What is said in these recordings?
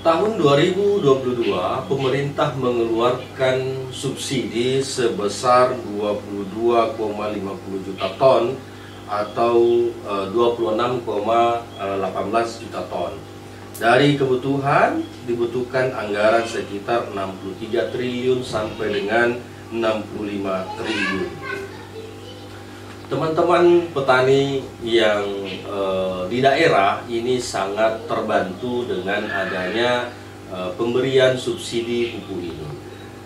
Tahun 2022, pemerintah mengeluarkan subsidi sebesar 22,50 juta ton atau 26,18 juta ton. Dari kebutuhan dibutuhkan anggaran sekitar 63 triliun sampai dengan 65 triliun. Teman-teman petani yang di daerah ini sangat terbantu dengan adanya pemberian subsidi pupuk ini.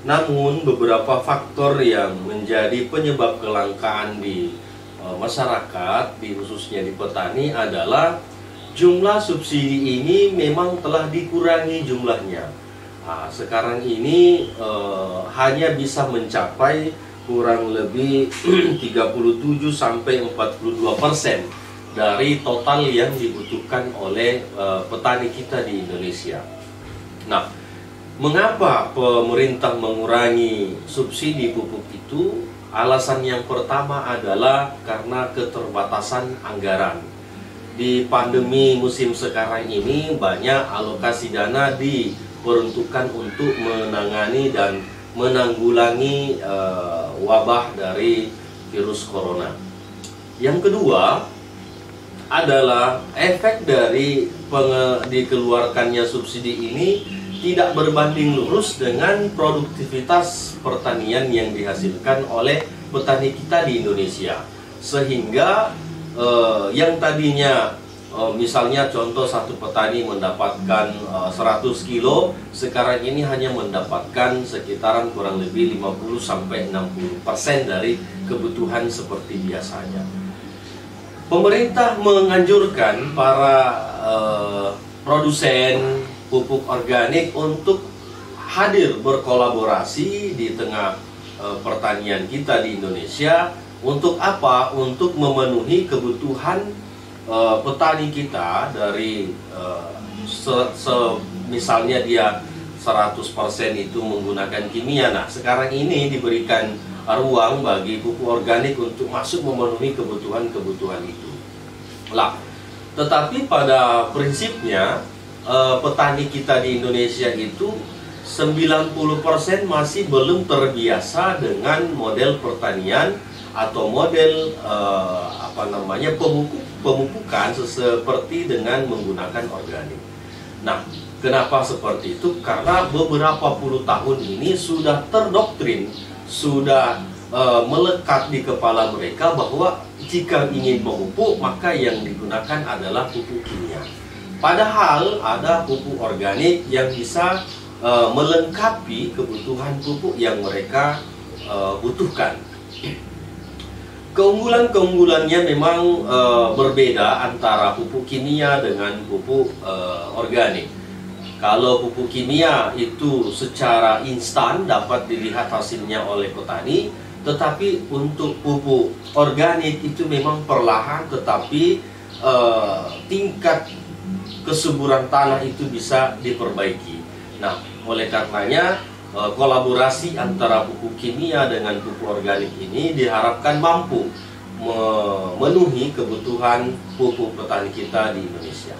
Namun beberapa faktor yang menjadi penyebab kelangkaan di masyarakat, khususnya di petani, adalah jumlah subsidi ini memang telah dikurangi jumlahnya. Nah, sekarang ini hanya bisa mencapai kurang lebih 37-42% dari total yang dibutuhkan oleh petani kita di Indonesia. Nah, mengapa pemerintah mengurangi subsidi pupuk itu? Alasan yang pertama adalah karena keterbatasan anggaran. Di pandemi musim sekarang ini banyak alokasi dana diperuntukkan untuk menangani dan menanggulangi wabah dari virus corona. Yang kedua adalah efek dari dikeluarkannya subsidi ini tidak berbanding lurus dengan produktivitas pertanian yang dihasilkan oleh petani kita di Indonesia. Sehingga yang tadinya misalnya contoh satu petani mendapatkan 100 kilo, sekarang ini hanya mendapatkan sekitaran kurang lebih 50-60% dari kebutuhan seperti biasanya. Pemerintah menganjurkan para produsen pupuk organik untuk hadir berkolaborasi di tengah pertanian kita di Indonesia. Untuk apa? Untuk memenuhi kebutuhan petani kita dari misalnya dia 100% itu menggunakan kimia. Nah, sekarang ini diberikan ruang bagi pupuk organik untuk masuk memenuhi kebutuhan itu. Lah, tetapi pada prinsipnya petani kita di Indonesia itu 90% masih belum terbiasa dengan model pertanian atau model pemupukan seperti dengan menggunakan organik. Nah, kenapa seperti itu? Karena beberapa puluh tahun ini sudah terdoktrin, sudah melekat di kepala mereka bahwa jika ingin memupuk maka yang digunakan adalah pupuk kimia. Padahal ada pupuk organik yang bisa melengkapi kebutuhan pupuk yang mereka butuhkan. Keunggulan-keunggulannya memang berbeda antara pupuk kimia dengan pupuk organik. Kalau pupuk kimia itu secara instan dapat dilihat hasilnya oleh petani, tetapi untuk pupuk organik itu memang perlahan, tetapi tingkat kesuburan tanah itu bisa diperbaiki. Nah, oleh karenanya kolaborasi antara pupuk kimia dengan pupuk organik ini diharapkan mampu memenuhi kebutuhan pupuk petani kita di Indonesia.